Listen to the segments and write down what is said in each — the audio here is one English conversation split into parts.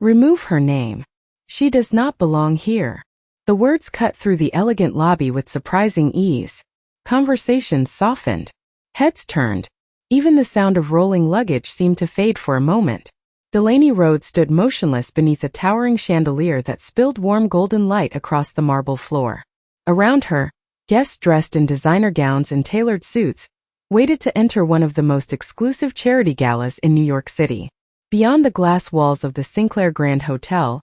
Remove her name. She does not belong here. The words cut through the elegant lobby with surprising ease. Conversations softened. Heads turned. Even the sound of rolling luggage seemed to fade for a moment. Delaney Rhodes stood motionless beneath a towering chandelier that spilled warm golden light across the marble floor. Around her, guests dressed in designer gowns and tailored suits waited to enter one of the most exclusive charity galas in New York City. Beyond the glass walls of the Sinclair Grand Hotel,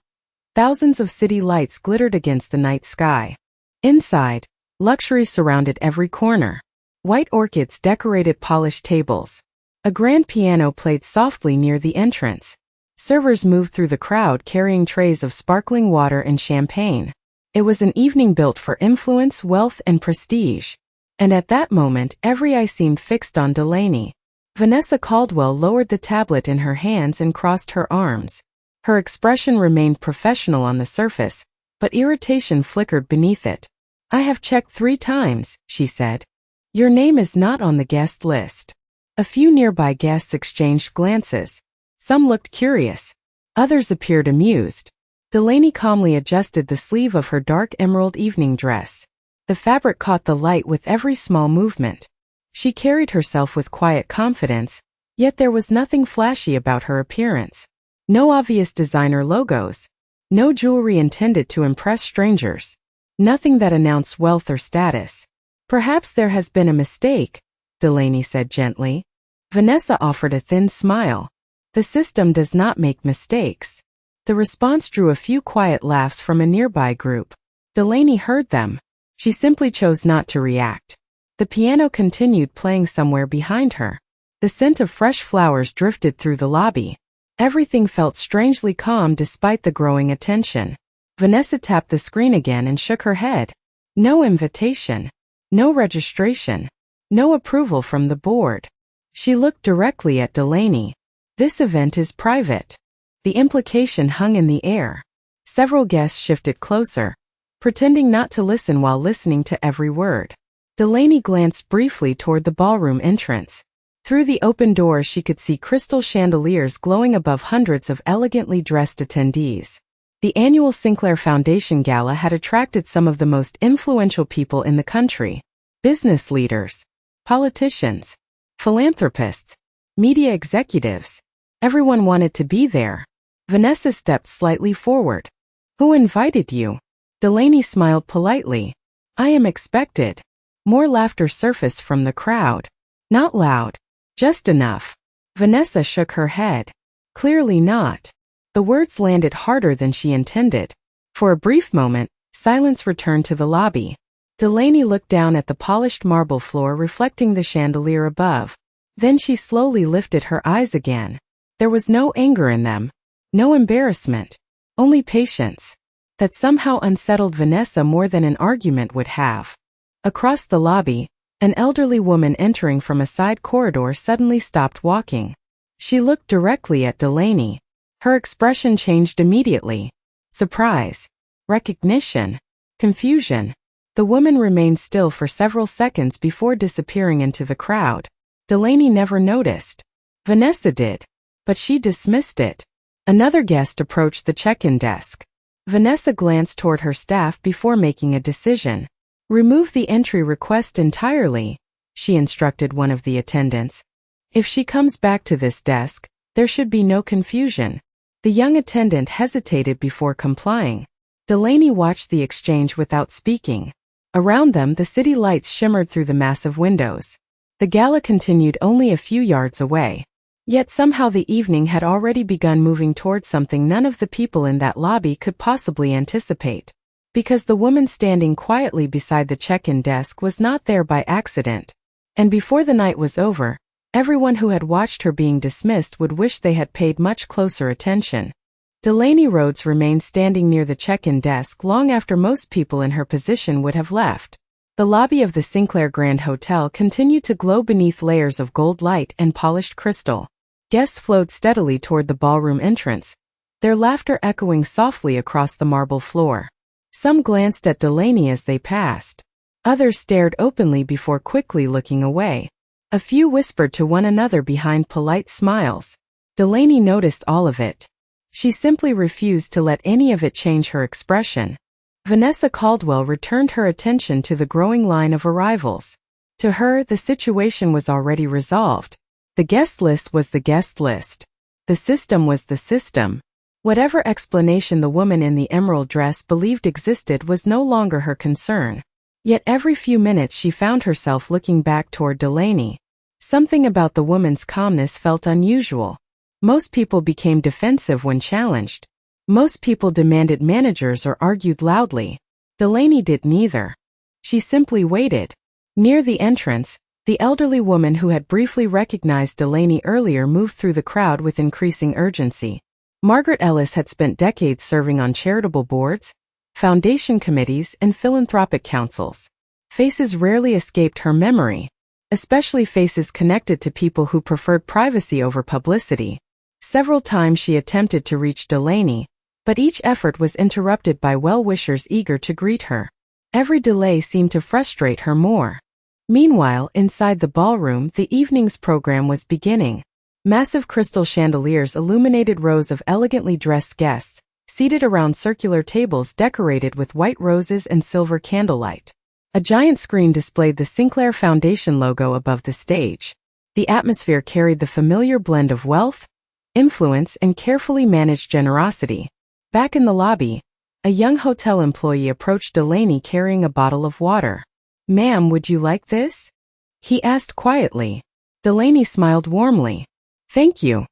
thousands of city lights glittered against the night sky. Inside, luxury surrounded every corner. White orchids decorated polished tables. A grand piano played softly near the entrance. Servers moved through the crowd carrying trays of sparkling water and champagne. It was an evening built for influence, wealth, and prestige. And at that moment, every eye seemed fixed on Delaney. Vanessa Caldwell lowered the tablet in her hands and crossed her arms. Her expression remained professional on the surface, but irritation flickered beneath it. "I have checked 3 times, she said. "Your name is not on the guest list." A few nearby guests exchanged glances. Some looked curious. Others appeared amused. Delaney calmly adjusted the sleeve of her dark emerald evening dress. The fabric caught the light with every small movement. She carried herself with quiet confidence, yet there was nothing flashy about her appearance. No obvious designer logos. No jewelry intended to impress strangers. Nothing that announced wealth or status. "Perhaps there has been a mistake," Delaney said gently. Vanessa offered a thin smile. "The system does not make mistakes." The response drew a few quiet laughs from a nearby group. Delaney heard them. She simply chose not to react. The piano continued playing somewhere behind her. The scent of fresh flowers drifted through the lobby. Everything felt strangely calm despite the growing attention. Vanessa tapped the screen again and shook her head. No invitation. No registration. No approval from the board. She looked directly at Delaney. "This event is private." The implication hung in the air. Several guests shifted closer, pretending not to listen while listening to every word. Delaney glanced briefly toward the ballroom entrance. Through the open doors she could see crystal chandeliers glowing above hundreds of elegantly dressed attendees. The annual Sinclair Foundation Gala had attracted some of the most influential people in the country. Business leaders, politicians, philanthropists, media executives. Everyone wanted to be there. Vanessa stepped slightly forward. "Who invited you?" Delaney smiled politely. "I am expected." More laughter surfaced from the crowd. Not loud. Just enough. Vanessa shook her head. "Clearly not." The words landed harder than she intended. For a brief moment, silence returned to the lobby. Delaney looked down at the polished marble floor reflecting the chandelier above. Then she slowly lifted her eyes again. There was no anger in them. No embarrassment. Only patience. That somehow unsettled Vanessa more than an argument would have. Across the lobby, an elderly woman entering from a side corridor suddenly stopped walking. She looked directly at Delaney. Her expression changed immediately. Surprise. Recognition. Confusion. The woman remained still for several seconds before disappearing into the crowd. Delaney never noticed. Vanessa did. But she dismissed it. Another guest approached the check-in desk. Vanessa glanced toward her staff before making a decision. "Remove the entry request entirely," she instructed one of the attendants. "If she comes back to this desk, there should be no confusion." The young attendant hesitated before complying. Delaney watched the exchange without speaking. Around them, the city lights shimmered through the massive windows. The gala continued only a few yards away. Yet somehow the evening had already begun moving toward something none of the people in that lobby could possibly anticipate. Because the woman standing quietly beside the check-in desk was not there by accident. And before the night was over, everyone who had watched her being dismissed would wish they had paid much closer attention. Delaney Rhodes remained standing near the check-in desk long after most people in her position would have left. The lobby of the Sinclair Grand Hotel continued to glow beneath layers of gold light and polished crystal. Guests flowed steadily toward the ballroom entrance, their laughter echoing softly across the marble floor. Some glanced at Delaney as they passed. Others stared openly before quickly looking away. A few whispered to one another behind polite smiles. Delaney noticed all of it. She simply refused to let any of it change her expression. Vanessa Caldwell returned her attention to the growing line of arrivals. To her, the situation was already resolved. The guest list was the guest list. The system was the system. Whatever explanation the woman in the emerald dress believed existed was no longer her concern. Yet every few minutes she found herself looking back toward Delaney. Something about the woman's calmness felt unusual. Most people became defensive when challenged. Most people demanded managers or argued loudly. Delaney did neither. She simply waited. Near the entrance, the elderly woman who had briefly recognized Delaney earlier moved through the crowd with increasing urgency. Margaret Ellis had spent decades serving on charitable boards, foundation committees, and philanthropic councils. Faces rarely escaped her memory, especially faces connected to people who preferred privacy over publicity. Several times she attempted to reach Delaney, but each effort was interrupted by well-wishers eager to greet her. Every delay seemed to frustrate her more. Meanwhile, inside the ballroom, the evening's program was beginning. Massive crystal chandeliers illuminated rows of elegantly dressed guests, seated around circular tables decorated with white roses and silver candlelight. A giant screen displayed the Sinclair Foundation logo above the stage. The atmosphere carried the familiar blend of wealth, influence, and carefully managed generosity. Back in the lobby, a young hotel employee approached Delaney carrying a bottle of water. "Ma'am, would you like this?" he asked quietly. Delaney smiled warmly. "Thank you."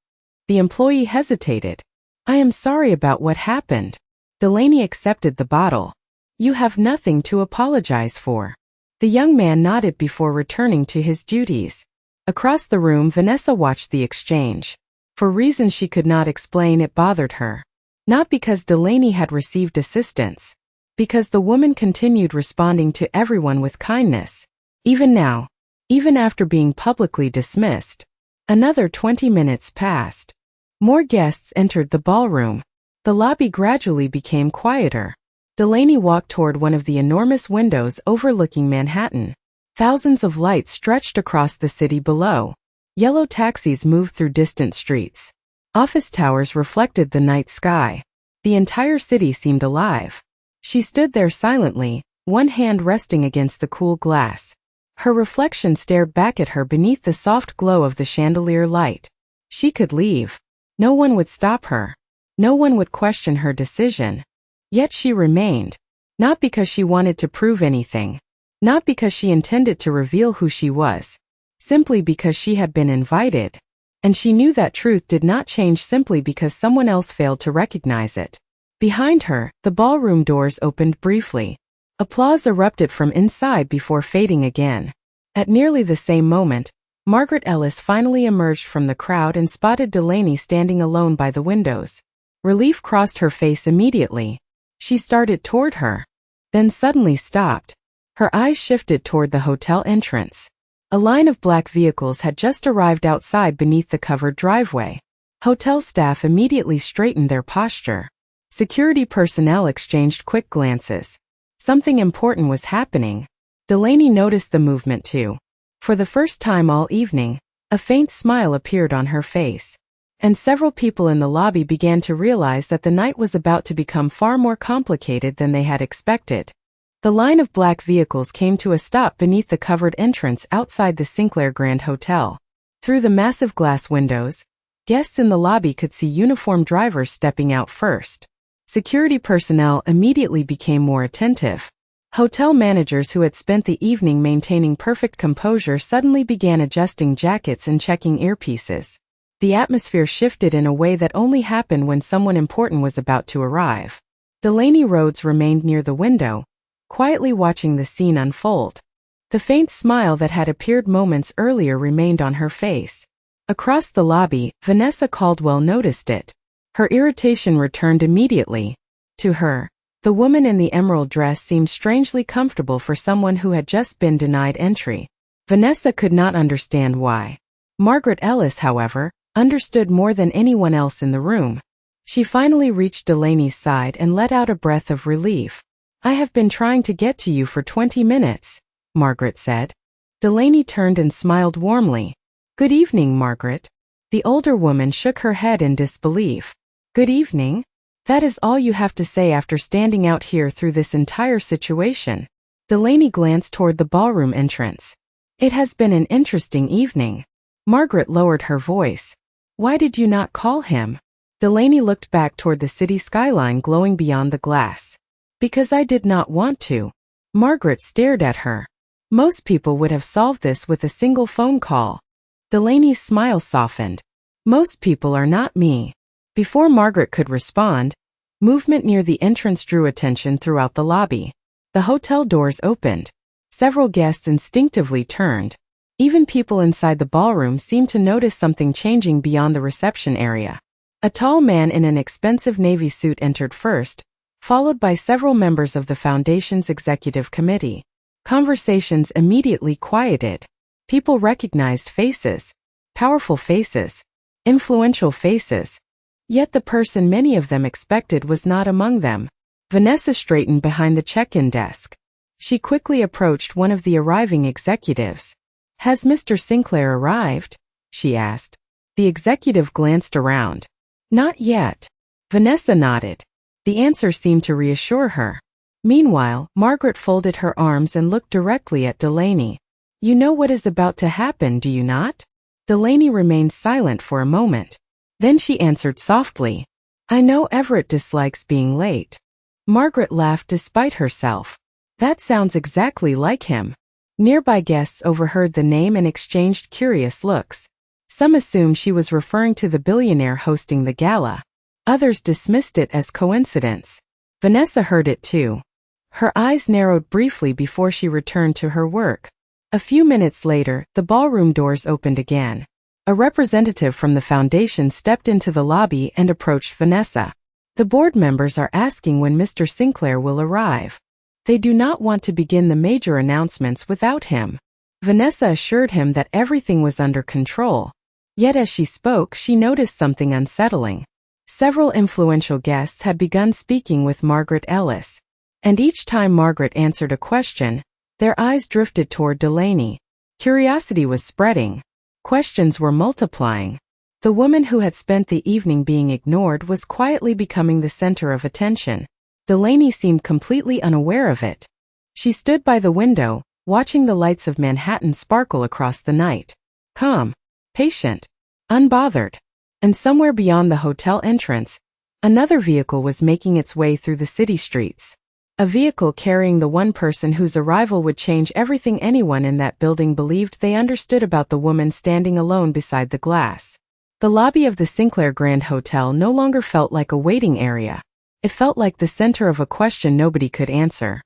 The employee hesitated. "I am sorry about what happened." Delaney accepted the bottle. "You have nothing to apologize for." The young man nodded before returning to his duties. Across the room, Vanessa watched the exchange. For reasons she could not explain, it bothered her. Not because Delaney had received assistance. Because the woman continued responding to everyone with kindness. Even now. Even after being publicly dismissed. Another 20 minutes passed. More guests entered the ballroom. The lobby gradually became quieter. Delaney walked toward one of the enormous windows overlooking Manhattan. Thousands of lights stretched across the city below. Yellow taxis moved through distant streets. Office towers reflected the night sky. The entire city seemed alive. She stood there silently, one hand resting against the cool glass. Her reflection stared back at her beneath the soft glow of the chandelier light. She could leave. No one would stop her. No one would question her decision. Yet she remained. Not because she wanted to prove anything. Not because she intended to reveal who she was. Simply because she had been invited. And she knew that truth did not change simply because someone else failed to recognize it. Behind her, the ballroom doors opened briefly. Applause erupted from inside before fading again. At nearly the same moment, Margaret Ellis finally emerged from the crowd and spotted Delaney standing alone by the windows. Relief crossed her face immediately. She started toward her. Then suddenly stopped. Her eyes shifted toward the hotel entrance. A line of black vehicles had just arrived outside beneath the covered driveway. Hotel staff immediately straightened their posture. Security personnel exchanged quick glances. Something important was happening. Delaney noticed the movement too. For the first time all evening, a faint smile appeared on her face. And several people in the lobby began to realize that the night was about to become far more complicated than they had expected. The line of black vehicles came to a stop beneath the covered entrance outside the Sinclair Grand Hotel. Through the massive glass windows, guests in the lobby could see uniformed drivers stepping out first. Security personnel immediately became more attentive. Hotel managers who had spent the evening maintaining perfect composure suddenly began adjusting jackets and checking earpieces. The atmosphere shifted in a way that only happened when someone important was about to arrive. Delaney Rhodes remained near the window, quietly watching the scene unfold. The faint smile that had appeared moments earlier remained on her face. Across the lobby, Vanessa Caldwell noticed it. Her irritation returned immediately. To her, the woman in the emerald dress seemed strangely comfortable for someone who had just been denied entry. Vanessa could not understand why. Margaret Ellis, however, understood more than anyone else in the room. She finally reached Delaney's side and let out a breath of relief. "I have been trying to get to you for 20 minutes, Margaret said. Delaney turned and smiled warmly. "Good evening, Margaret." The older woman shook her head in disbelief. Good evening. That is all you have to say after standing out here through this entire situation. Delaney glanced toward the ballroom entrance. It has been an interesting evening. Margaret lowered her voice. Why did you not call him? Delaney looked back toward the city skyline glowing beyond the glass. Because I did not want to. Margaret stared at her. Most people would have solved this with a single phone call. Delaney's smile softened. Most people are not me. Before Margaret could respond, movement near the entrance drew attention throughout the lobby. The hotel doors opened. Several guests instinctively turned. Even people inside the ballroom seemed to notice something changing beyond the reception area. A tall man in an expensive navy suit entered first, followed by several members of the foundation's executive committee. Conversations immediately quieted. People recognized faces, powerful faces, influential faces. Yet the person many of them expected was not among them. Vanessa straightened behind the check-in desk. She quickly approached one of the arriving executives. Has Mr. Sinclair arrived? She asked. The executive glanced around. Not yet. Vanessa nodded. The answer seemed to reassure her. Meanwhile, Margaret folded her arms and looked directly at Delaney. You know what is about to happen, do you not? Delaney remained silent for a moment. Then she answered softly. I know Everett dislikes being late. Margaret laughed despite herself. That sounds exactly like him. Nearby guests overheard the name and exchanged curious looks. Some assumed she was referring to the billionaire hosting the gala. Others dismissed it as coincidence. Vanessa heard it too. Her eyes narrowed briefly before she returned to her work. A few minutes later, the ballroom doors opened again. A representative from the foundation stepped into the lobby and approached Vanessa. The board members are asking when Mr. Sinclair will arrive. They do not want to begin the major announcements without him. Vanessa assured him that everything was under control. Yet as she spoke, she noticed something unsettling. Several influential guests had begun speaking with Margaret Ellis. And each time Margaret answered a question, their eyes drifted toward Delaney. Curiosity was spreading. Questions were multiplying. The woman who had spent the evening being ignored was quietly becoming the center of attention. Delaney seemed completely unaware of it. She stood by the window, watching the lights of Manhattan sparkle across the night. Calm, patient, unbothered. And somewhere beyond the hotel entrance, another vehicle was making its way through the city streets. A vehicle carrying the one person whose arrival would change everything anyone in that building believed they understood about the woman standing alone beside the glass. The lobby of the Sinclair Grand Hotel no longer felt like a waiting area. It felt like the center of a question nobody could answer.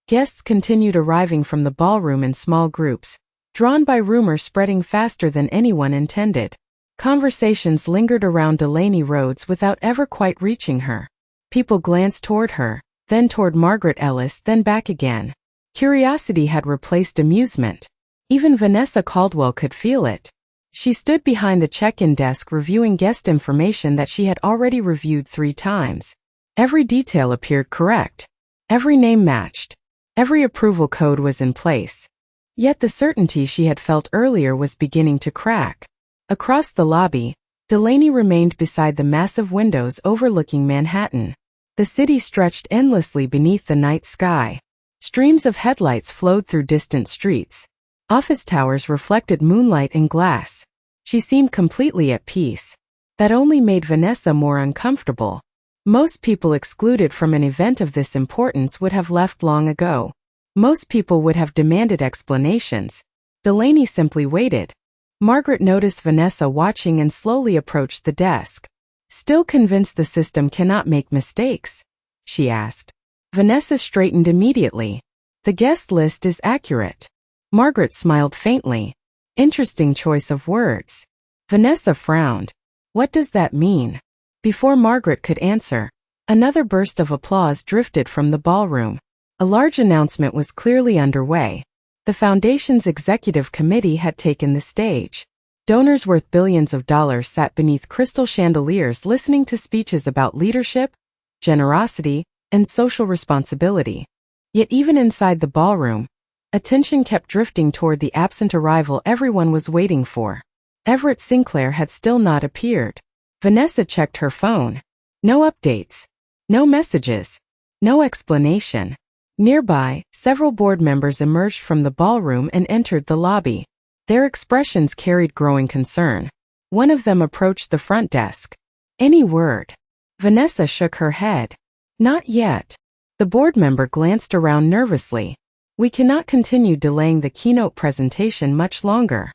Guests continued arriving from the ballroom in small groups, drawn by rumors spreading faster than anyone intended. Conversations lingered around Delaney Rhodes without ever quite reaching her. People glanced toward her, then toward Margaret Ellis, then back again. Curiosity had replaced amusement. Even Vanessa Caldwell could feel it. She stood behind the check-in desk reviewing guest information that she had already reviewed 3 times. Every detail appeared correct. Every name matched. Every approval code was in place. Yet the certainty she had felt earlier was beginning to crack. Across the lobby, Delaney remained beside the massive windows overlooking Manhattan. The city stretched endlessly beneath the night sky. Streams of headlights flowed through distant streets. Office towers reflected moonlight and glass. She seemed completely at peace. That only made Vanessa more uncomfortable. Most people excluded from an event of this importance would have left long ago. Most people would have demanded explanations. Delaney simply waited. Margaret noticed Vanessa watching and slowly approached the desk. Still convinced the system cannot make mistakes? She asked. Vanessa straightened immediately. The guest list is accurate. Margaret smiled faintly. Interesting choice of words. Vanessa frowned. What does that mean? Before Margaret could answer, another burst of applause drifted from the ballroom. A large announcement was clearly underway. The foundation's executive committee had taken the stage. Donors worth billions of dollars sat beneath crystal chandeliers listening to speeches about leadership, generosity, and social responsibility. Yet even inside the ballroom, attention kept drifting toward the absent arrival everyone was waiting for. Everett Sinclair had still not appeared. Vanessa checked her phone. No updates. No messages. No explanation. Nearby, several board members emerged from the ballroom and entered the lobby. Their expressions carried growing concern. One of them approached the front desk. Any word? Vanessa shook her head. Not yet. The board member glanced around nervously. We cannot continue delaying the keynote presentation much longer.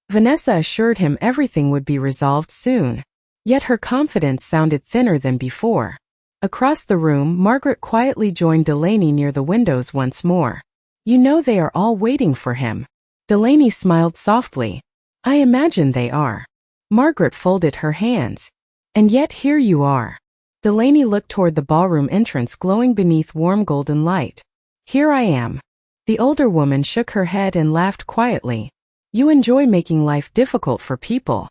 Vanessa assured him everything would be resolved soon. Yet her confidence sounded thinner than before. Across the room, Margaret quietly joined Delaney near the windows once more. You know they are all waiting for him. Delaney smiled softly. I imagine they are. Margaret folded her hands. And yet here you are. Delaney looked toward the ballroom entrance glowing beneath warm golden light. Here I am. The older woman shook her head and laughed quietly. You enjoy making life difficult for people.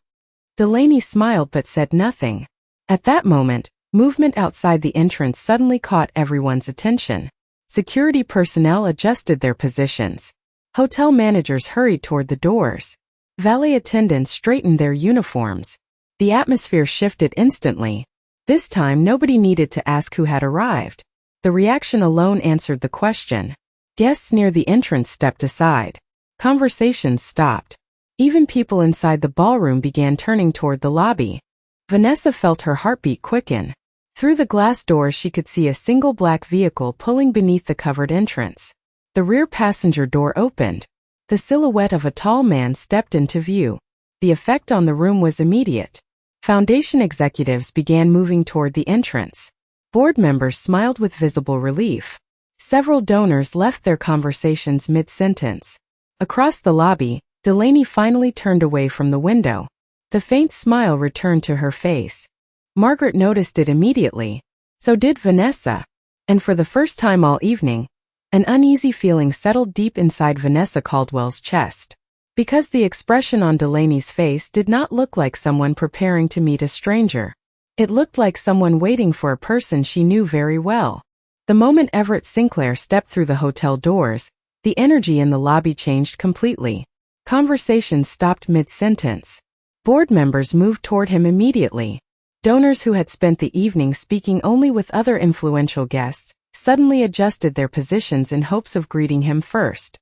Delaney smiled but said nothing. At that moment, movement outside the entrance suddenly caught everyone's attention. Security personnel adjusted their positions. Hotel managers hurried toward the doors. Valet attendants straightened their uniforms. The atmosphere shifted instantly. This time nobody needed to ask who had arrived. The reaction alone answered the question. Guests near the entrance stepped aside. Conversations stopped. Even people inside the ballroom began turning toward the lobby. Vanessa felt her heartbeat quicken. Through the glass doors she could see a single black vehicle pulling beneath the covered entrance. The rear passenger door opened. The silhouette of a tall man stepped into view. The effect on the room was immediate. Foundation executives began moving toward the entrance. Board members smiled with visible relief. Several donors left their conversations mid-sentence. Across the lobby, Delaney finally turned away from the window. The faint smile returned to her face. Margaret noticed it immediately. So did Vanessa. And for the first time all evening, an uneasy feeling settled deep inside Vanessa Caldwell's chest. Because the expression on Delaney's face did not look like someone preparing to meet a stranger. It looked like someone waiting for a person she knew very well. The moment Everett Sinclair stepped through the hotel doors, the energy in the lobby changed completely. Conversations stopped mid-sentence. Board members moved toward him immediately. Donors who had spent the evening speaking only with other influential guests suddenly adjusted their positions in hopes of greeting him first.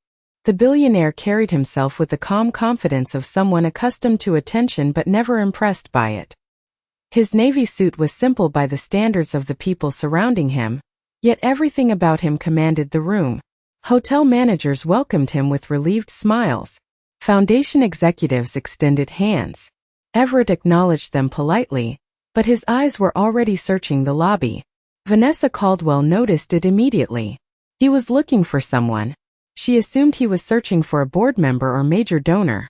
The billionaire carried himself with the calm confidence of someone accustomed to attention but never impressed by it. His navy suit was simple by the standards of the people surrounding him, yet everything about him commanded the room. Hotel managers welcomed him with relieved smiles. Foundation executives extended hands. Everett acknowledged them politely, but his eyes were already searching the lobby. Vanessa Caldwell noticed it immediately. He was looking for someone. She assumed he was searching for a board member or major donor.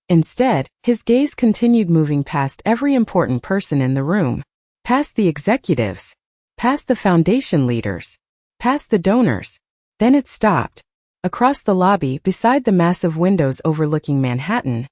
Instead, his gaze continued moving past every important person in the room. Past the executives. Past the foundation leaders. Past the donors. Then it stopped. Across the lobby, beside the massive windows overlooking Manhattan,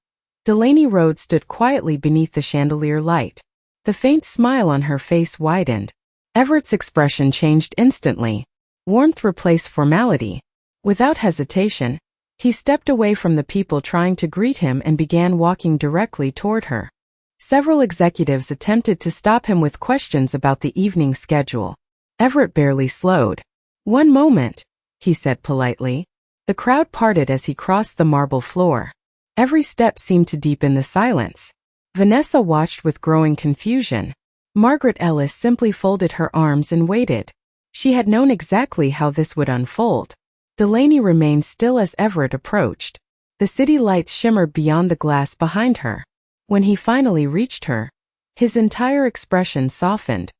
Delaney Rhodes stood quietly beneath the chandelier light. The faint smile on her face widened. Everett's expression changed instantly. Warmth replaced formality. Without hesitation, he stepped away from the people trying to greet him and began walking directly toward her. Several executives attempted to stop him with questions about the evening schedule. Everett barely slowed. "One moment," he said politely. The crowd parted as he crossed the marble floor. Every step seemed to deepen the silence. Vanessa watched with growing confusion. Margaret Ellis simply folded her arms and waited. She had known exactly how this would unfold. Delaney remained still as Everett approached. The city lights shimmered beyond the glass behind her. When he finally reached her, his entire expression softened.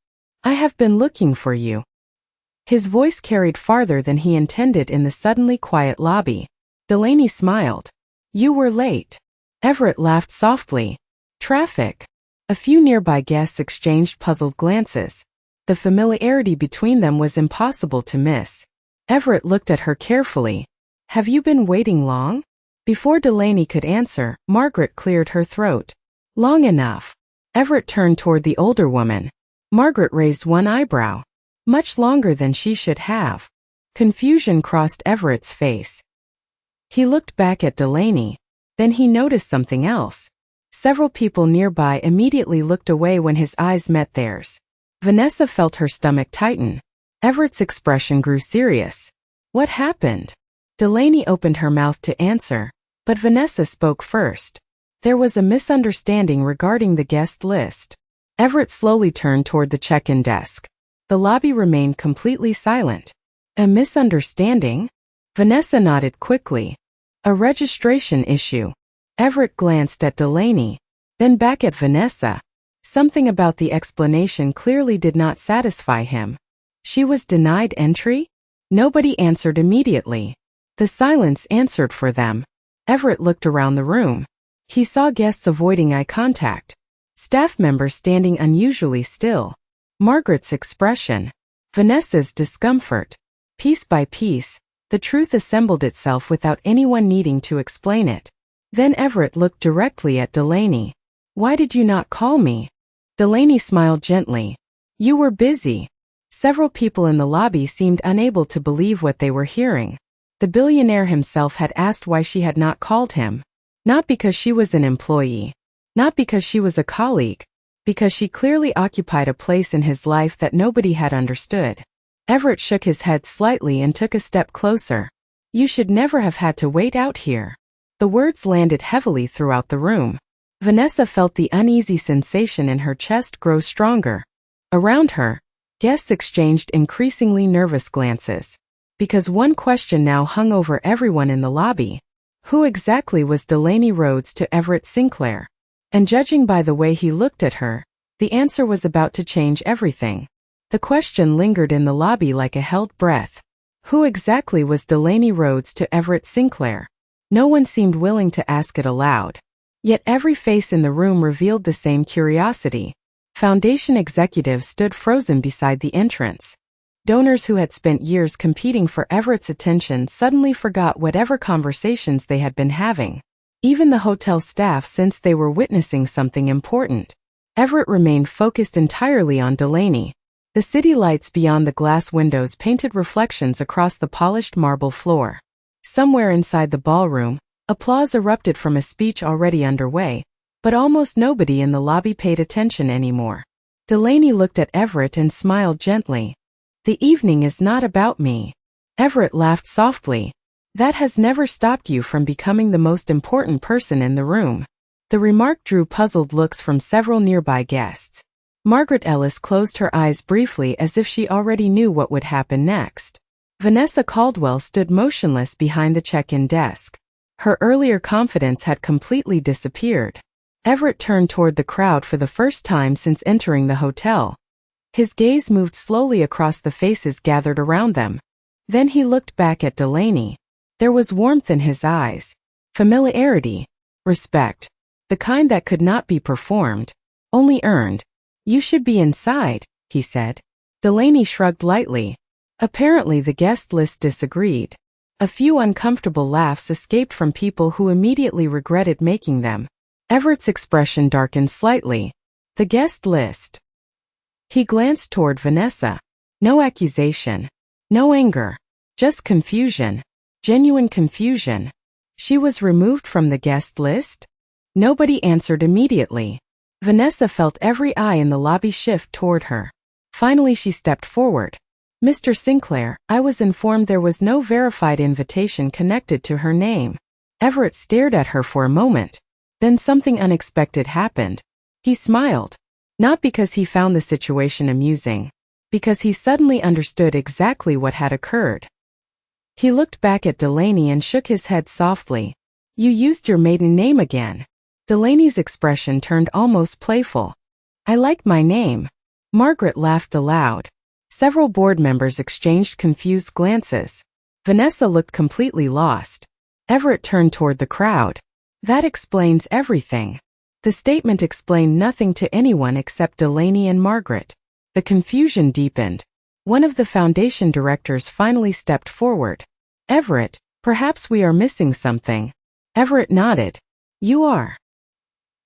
"I have been looking for you." His voice carried farther than he intended in the suddenly quiet lobby. Delaney smiled. "You were late." Everett laughed softly. "Traffic." A few nearby guests exchanged puzzled glances. The familiarity between them was impossible to miss. Everett looked at her carefully. "Have you been waiting long?" Before Delaney could answer, Margaret cleared her throat. "Long enough." Everett turned toward the older woman. Margaret raised one eyebrow. Much longer than she should have. Confusion crossed Everett's face. He looked back at Delaney. Then he noticed something else. Several people nearby immediately looked away when his eyes met theirs. Vanessa felt her stomach tighten. Everett's expression grew serious. What happened? Delaney opened her mouth to answer, but Vanessa spoke first. There was a misunderstanding regarding the guest list. Everett slowly turned toward the check-in desk. The lobby remained completely silent. A misunderstanding? Vanessa nodded quickly. A registration issue. Everett glanced at Delaney, then back at Vanessa. Something about the explanation clearly did not satisfy him. She was denied entry? Nobody answered immediately. The silence answered for them. Everett looked around the room. He saw guests avoiding eye contact. Staff members standing unusually still. Margaret's expression. Vanessa's discomfort. Piece by piece, the truth assembled itself without anyone needing to explain it. Then Everett looked directly at Delaney. Why did you not call me? Delaney smiled gently. You were busy. Several people in the lobby seemed unable to believe what they were hearing. The billionaire himself had asked why she had not called him. Not because she was an employee. Not because she was a colleague. Because she clearly occupied a place in his life that nobody had understood. Everett shook his head slightly and took a step closer. You should never have had to wait out here. The words landed heavily throughout the room. Vanessa felt the uneasy sensation in her chest grow stronger. Around her, guests exchanged increasingly nervous glances. Because one question now hung over everyone in the lobby. Who exactly was Delaney Rhodes to Everett Sinclair? And judging by the way he looked at her, the answer was about to change everything. The question lingered in the lobby like a held breath. Who exactly was Delaney Rhodes to Everett Sinclair? No one seemed willing to ask it aloud. Yet every face in the room revealed the same curiosity. Foundation executives stood frozen beside the entrance. Donors who had spent years competing for Everett's attention suddenly forgot whatever conversations they had been having. Even the hotel staff sensed they were witnessing something important. Everett remained focused entirely on Delaney. The city lights beyond the glass windows painted reflections across the polished marble floor. Somewhere inside the ballroom, applause erupted from a speech already underway, but almost nobody in the lobby paid attention anymore. Delaney looked at Everett and smiled gently. The evening is not about me. Everett laughed softly. That has never stopped you from becoming the most important person in the room. The remark drew puzzled looks from several nearby guests. Margaret Ellis closed her eyes briefly as if she already knew what would happen next. Vanessa Caldwell stood motionless behind the check-in desk. Her earlier confidence had completely disappeared. Everett turned toward the crowd for the first time since entering the hotel. His gaze moved slowly across the faces gathered around them. Then he looked back at Delaney. There was warmth in his eyes. Familiarity. Respect. The kind that could not be performed. Only earned. You should be inside, he said. Delaney shrugged lightly. Apparently the guest list disagreed. A few uncomfortable laughs escaped from people who immediately regretted making them. Everett's expression darkened slightly. The guest list. He glanced toward Vanessa. No accusation. No anger. Just confusion. Genuine confusion. She was removed from the guest list? Nobody answered immediately. Vanessa felt every eye in the lobby shift toward her. Finally she stepped forward. Mr. Sinclair, I was informed there was no verified invitation connected to her name. Everett stared at her for a moment. Then something unexpected happened. He smiled. Not because he found the situation amusing. Because he suddenly understood exactly what had occurred. He looked back at Delaney and shook his head softly. You used your maiden name again. Delaney's expression turned almost playful. I like my name. Margaret laughed aloud. Several board members exchanged confused glances. Vanessa looked completely lost. Everett turned toward the crowd. That explains everything. The statement explained nothing to anyone except Delaney and Margaret. The confusion deepened. One of the foundation directors finally stepped forward. Everett, perhaps we are missing something. Everett nodded. You are.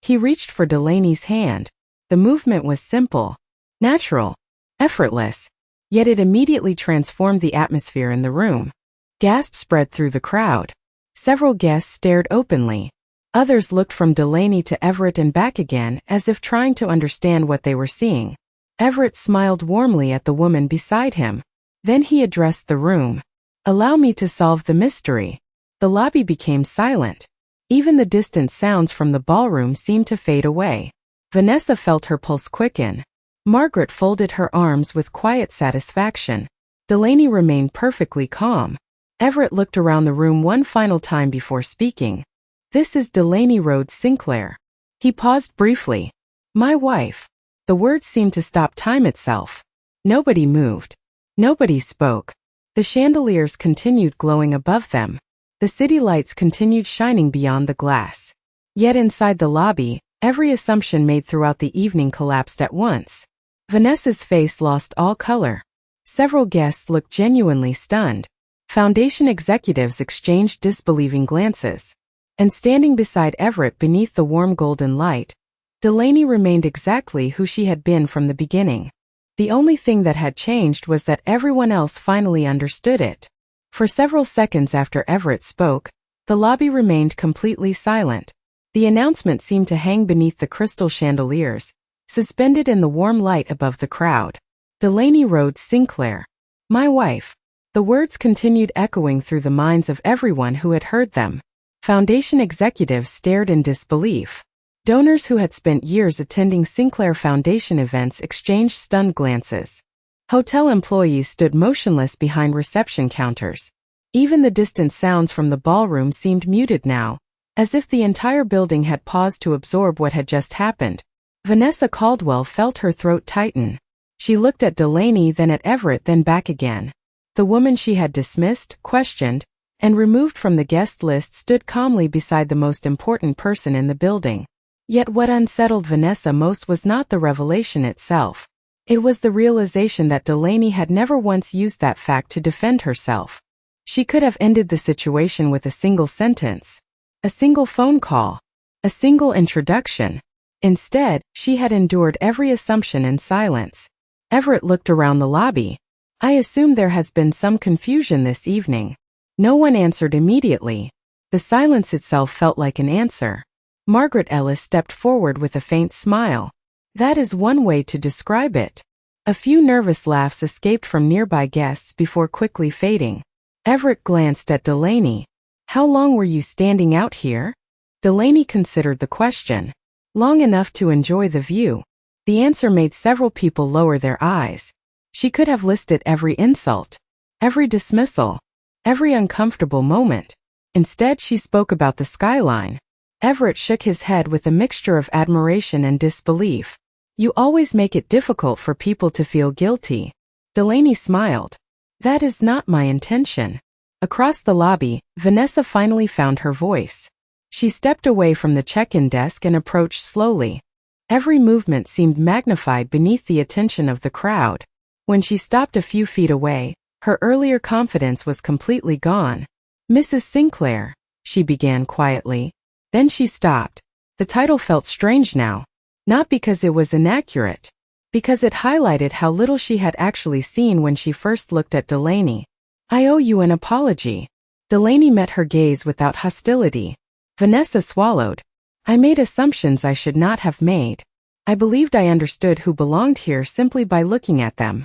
He reached for Delaney's hand. The movement was simple, natural, effortless, yet it immediately transformed the atmosphere in the room. Gasps spread through the crowd. Several guests stared openly. Others looked from Delaney to Everett and back again as if trying to understand what they were seeing. Everett smiled warmly at the woman beside him. Then he addressed the room. "Allow me to solve the mystery." The lobby became silent. Even the distant sounds from the ballroom seemed to fade away. Vanessa felt her pulse quicken. Margaret folded her arms with quiet satisfaction. Delaney remained perfectly calm. Everett looked around the room one final time before speaking. "This is Delaney Rhodes Sinclair." He paused briefly. "My wife." The words seemed to stop time itself. Nobody moved. Nobody spoke. The chandeliers continued glowing above them. The city lights continued shining beyond the glass. Yet inside the lobby, every assumption made throughout the evening collapsed at once. Vanessa's face lost all color. Several guests looked genuinely stunned. Foundation executives exchanged disbelieving glances. And standing beside Everett beneath the warm golden light, Delaney remained exactly who she had been from the beginning. The only thing that had changed was that everyone else finally understood it. For several seconds after Everett spoke, the lobby remained completely silent. The announcement seemed to hang beneath the crystal chandeliers, suspended in the warm light above the crowd. Delaney Rhodes Sinclair. My wife. The words continued echoing through the minds of everyone who had heard them. Foundation executives stared in disbelief. Donors who had spent years attending Sinclair Foundation events exchanged stunned glances. Hotel employees stood motionless behind reception counters. Even the distant sounds from the ballroom seemed muted now, as if the entire building had paused to absorb what had just happened. Vanessa Caldwell felt her throat tighten. She looked at Delaney, then at Everett, then back again. The woman she had dismissed, questioned, and removed from the guest list stood calmly beside the most important person in the building. Yet what unsettled Vanessa most was not the revelation itself. It was the realization that Delaney had never once used that fact to defend herself. She could have ended the situation with a single sentence, a single phone call, a single introduction. Instead, she had endured every assumption in silence. Everett looked around the lobby. I assume there has been some confusion this evening. No one answered immediately. The silence itself felt like an answer. Margaret Ellis stepped forward with a faint smile. That is one way to describe it. A few nervous laughs escaped from nearby guests before quickly fading. Everett glanced at Delaney. How long were you standing out here? Delaney considered the question. Long enough to enjoy the view. The answer made several people lower their eyes. She could have listed every insult, every dismissal, every uncomfortable moment. Instead, she spoke about the skyline. Everett shook his head with a mixture of admiration and disbelief. You always make it difficult for people to feel guilty. Delaney smiled. That is not my intention. Across the lobby, Vanessa finally found her voice. She stepped away from the check-in desk and approached slowly. Every movement seemed magnified beneath the attention of the crowd. When she stopped a few feet away, her earlier confidence was completely gone. Mrs. Sinclair, she began quietly. Then she stopped. The title felt strange now. Not because it was inaccurate. Because it highlighted how little she had actually seen when she first looked at Delaney. I owe you an apology. Delaney met her gaze without hostility. Vanessa swallowed. I made assumptions I should not have made. I believed I understood who belonged here simply by looking at them.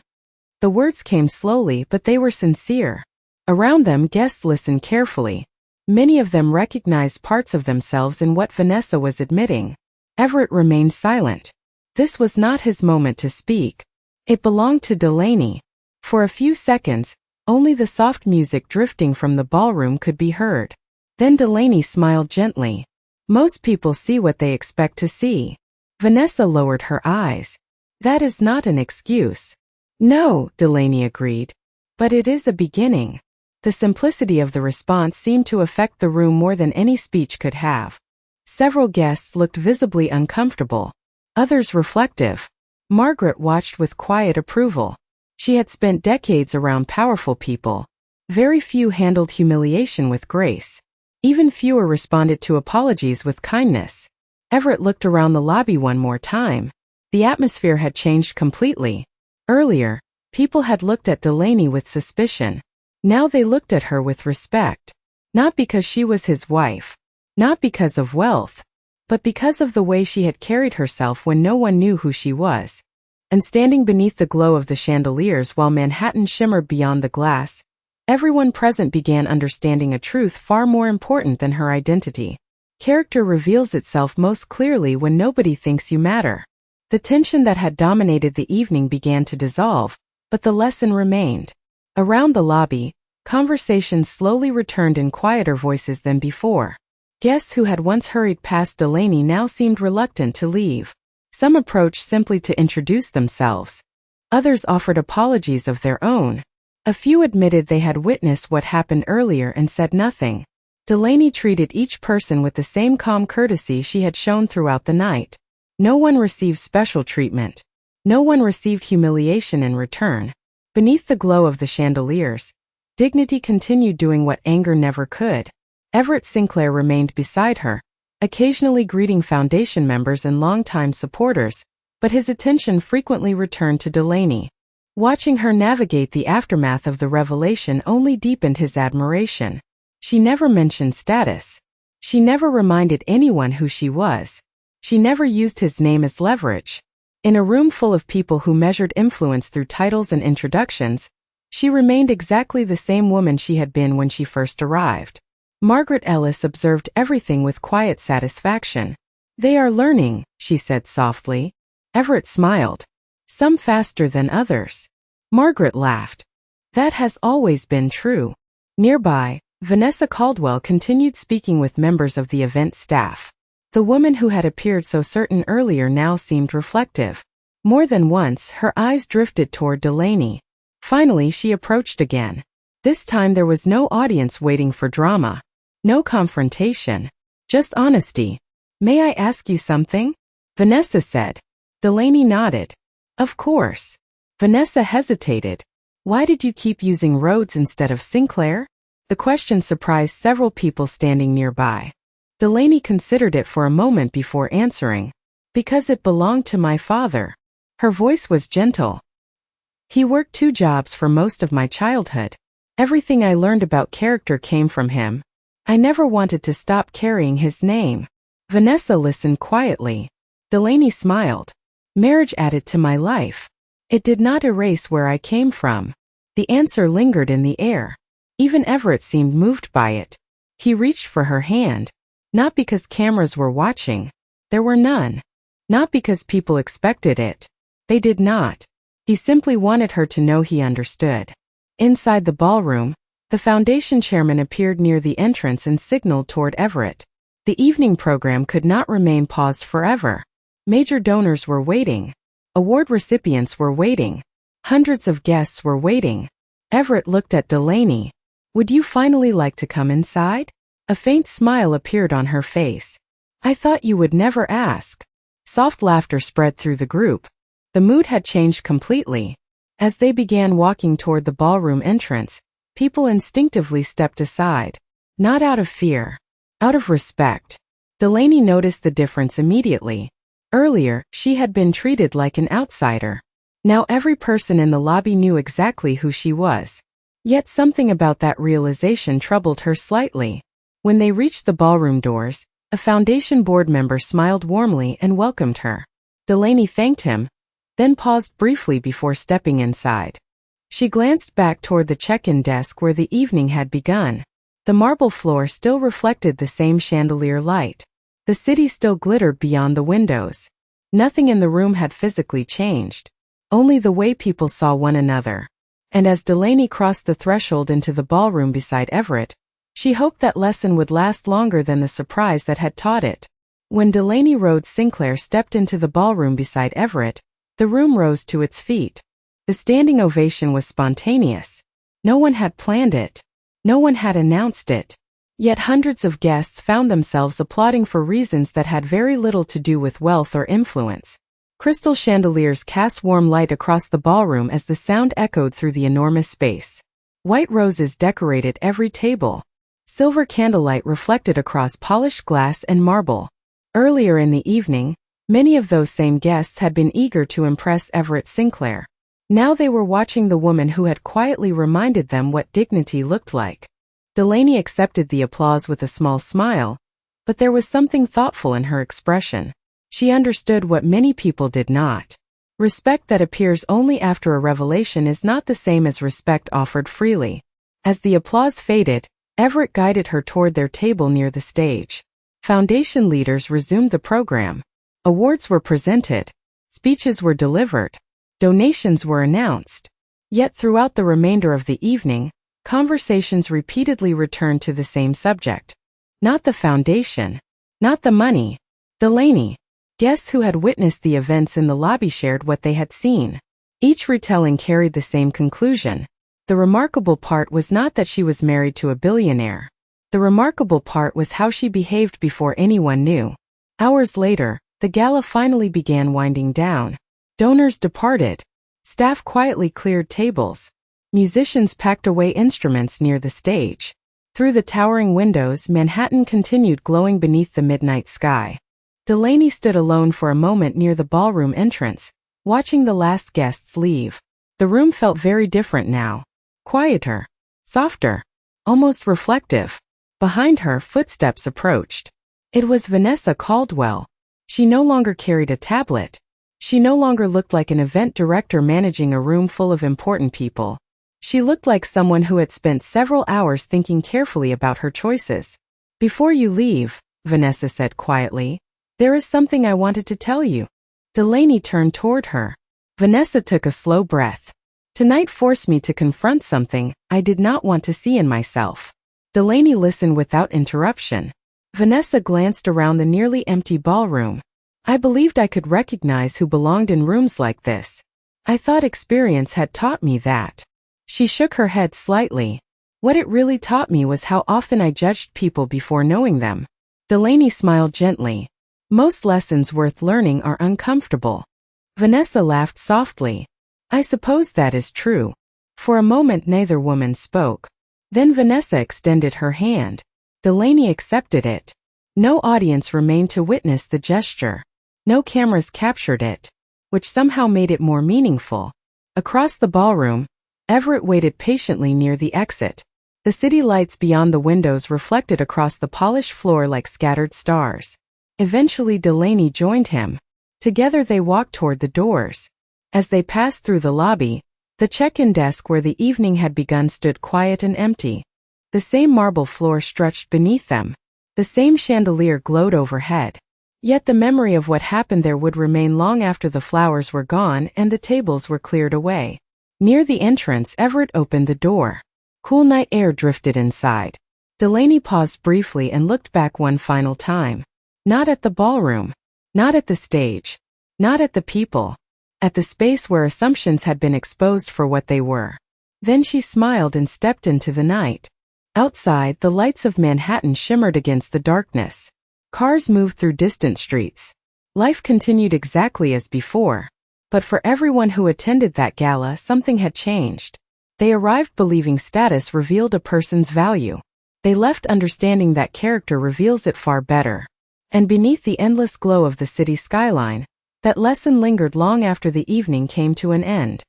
The words came slowly, but they were sincere. Around them, guests listened carefully. Many of them recognized parts of themselves in what Vanessa was admitting. Everett remained silent. This was not his moment to speak. It belonged to Delaney. For a few seconds, only the soft music drifting from the ballroom could be heard. Then Delaney smiled gently. Most people see what they expect to see. Vanessa lowered her eyes. That is not an excuse. No, Delaney agreed. But it is a beginning. The simplicity of the response seemed to affect the room more than any speech could have. Several guests looked visibly uncomfortable. Others reflective. Margaret watched with quiet approval. She had spent decades around powerful people. Very few handled humiliation with grace. Even fewer responded to apologies with kindness. Everett looked around the lobby one more time. The atmosphere had changed completely. Earlier, people had looked at Delaney with suspicion. Now they looked at her with respect. Not because she was his wife. Not because of wealth. But because of the way she had carried herself when no one knew who she was. And standing beneath the glow of the chandeliers while Manhattan shimmered beyond the glass, everyone present began understanding a truth far more important than her identity. Character reveals itself most clearly when nobody thinks you matter. The tension that had dominated the evening began to dissolve, but the lesson remained. Around the lobby, conversations slowly returned in quieter voices than before. Guests who had once hurried past Delaney now seemed reluctant to leave. Some approached simply to introduce themselves. Others offered apologies of their own. A few admitted they had witnessed what happened earlier and said nothing. Delaney treated each person with the same calm courtesy she had shown throughout the night. No one received special treatment. No one received humiliation in return. Beneath the glow of the chandeliers, dignity continued doing what anger never could. Everett Sinclair remained beside her, occasionally greeting Foundation members and longtime supporters, but his attention frequently returned to Delaney. Watching her navigate the aftermath of the revelation only deepened his admiration. She never mentioned status. She never reminded anyone who she was. She never used his name as leverage. In a room full of people who measured influence through titles and introductions, she remained exactly the same woman she had been when she first arrived. Margaret Ellis observed everything with quiet satisfaction. "They are learning," she said softly. Everett smiled. "Some faster than others." Margaret laughed. "That has always been true." Nearby, Vanessa Caldwell continued speaking with members of the event staff. The woman who had appeared so certain earlier now seemed reflective. More than once, her eyes drifted toward Delaney. Finally, she approached again. This time there was no audience waiting for drama. No confrontation. Just honesty. "May I ask you something?" Vanessa said. Delaney nodded. "Of course." Vanessa hesitated. "Why did you keep using Rhodes instead of Sinclair?" The question surprised several people standing nearby. Delaney considered it for a moment before answering. "Because it belonged to my father." Her voice was gentle. "He worked 2 jobs for most of my childhood. Everything I learned about character came from him. I never wanted to stop carrying his name." Vanessa listened quietly. Delaney smiled. "Marriage added to my life. It did not erase where I came from." The answer lingered in the air. Even Everett seemed moved by it. He reached for her hand. Not because cameras were watching. There were none. Not because people expected it. They did not. He simply wanted her to know he understood. Inside the ballroom, the Foundation chairman appeared near the entrance and signaled toward Everett. The evening program could not remain paused forever. Major donors were waiting. Award recipients were waiting. Hundreds of guests were waiting. Everett looked at Delaney. "Would you finally like to come inside?" A faint smile appeared on her face. "I thought you would never ask." Soft laughter spread through the group. The mood had changed completely. As they began walking toward the ballroom entrance, people instinctively stepped aside. Not out of fear. Out of respect. Delaney noticed the difference immediately. Earlier, she had been treated like an outsider. Now every person in the lobby knew exactly who she was. Yet something about that realization troubled her slightly. When they reached the ballroom doors, a Foundation board member smiled warmly and welcomed her. Delaney thanked him, then paused briefly before stepping inside. She glanced back toward the check-in desk where the evening had begun. The marble floor still reflected the same chandelier light. The city still glittered beyond the windows. Nothing in the room had physically changed. Only the way people saw one another. And as Delaney crossed the threshold into the ballroom beside Everett, she hoped that lesson would last longer than the surprise that had taught it. When Delaney Rhodes Sinclair stepped into the ballroom beside Everett, the room rose to its feet. The standing ovation was spontaneous. No one had planned it. No one had announced it. Yet hundreds of guests found themselves applauding for reasons that had very little to do with wealth or influence. Crystal chandeliers cast warm light across the ballroom as the sound echoed through the enormous space. White roses decorated every table. Silver candlelight reflected across polished glass and marble. Earlier in the evening, many of those same guests had been eager to impress Everett Sinclair. Now they were watching the woman who had quietly reminded them what dignity looked like. Delaney accepted the applause with a small smile, but there was something thoughtful in her expression. She understood what many people did not. Respect that appears only after a revelation is not the same as respect offered freely. As the applause faded, Everett guided her toward their table near the stage. Foundation leaders resumed the program. Awards were presented. Speeches were delivered. Donations were announced. Yet throughout the remainder of the evening, conversations repeatedly returned to the same subject. Not the foundation. Not the money. Delaney. Guests who had witnessed the events in the lobby shared what they had seen. Each retelling carried the same conclusion. The remarkable part was not that she was married to a billionaire. The remarkable part was how she behaved before anyone knew. Hours later, the gala finally began winding down. Donors departed. Staff quietly cleared tables. Musicians packed away instruments near the stage. Through the towering windows, Manhattan continued glowing beneath the midnight sky. Delaney stood alone for a moment near the ballroom entrance, watching the last guests leave. The room felt very different now. Quieter. Softer. Almost reflective. Behind her, footsteps approached. It was Vanessa Caldwell. She no longer carried a tablet. She no longer looked like an event director managing a room full of important people. She looked like someone who had spent several hours thinking carefully about her choices. "Before you leave," Vanessa said quietly, "there is something I wanted to tell you." Delaney turned toward her. Vanessa took a slow breath. "Tonight forced me to confront something I did not want to see in myself." Delaney listened without interruption. Vanessa glanced around the nearly empty ballroom. "I believed I could recognize who belonged in rooms like this. I thought experience had taught me that." She shook her head slightly. "What it really taught me was how often I judged people before knowing them." Delaney smiled gently. "Most lessons worth learning are uncomfortable." Vanessa laughed softly. "I suppose that is true." For a moment neither woman spoke. Then Vanessa extended her hand. Delaney accepted it. No audience remained to witness the gesture. No cameras captured it, which somehow made it more meaningful. Across the ballroom, Everett waited patiently near the exit. The city lights beyond the windows reflected across the polished floor like scattered stars. Eventually Delaney joined him. Together they walked toward the doors. As they passed through the lobby, the check-in desk where the evening had begun stood quiet and empty. The same marble floor stretched beneath them. The same chandelier glowed overhead. Yet the memory of what happened there would remain long after the flowers were gone and the tables were cleared away. Near the entrance, Everett opened the door. Cool night air drifted inside. Delaney paused briefly and looked back one final time. Not at the ballroom. Not at the stage. Not at the people. At the space where assumptions had been exposed for what they were. Then she smiled and stepped into the night. Outside, the lights of Manhattan shimmered against the darkness. Cars moved through distant streets. Life continued exactly as before. But for everyone who attended that gala, something had changed. They arrived believing status revealed a person's value. They left understanding that character reveals it far better. And beneath the endless glow of the city skyline, that lesson lingered long after the evening came to an end.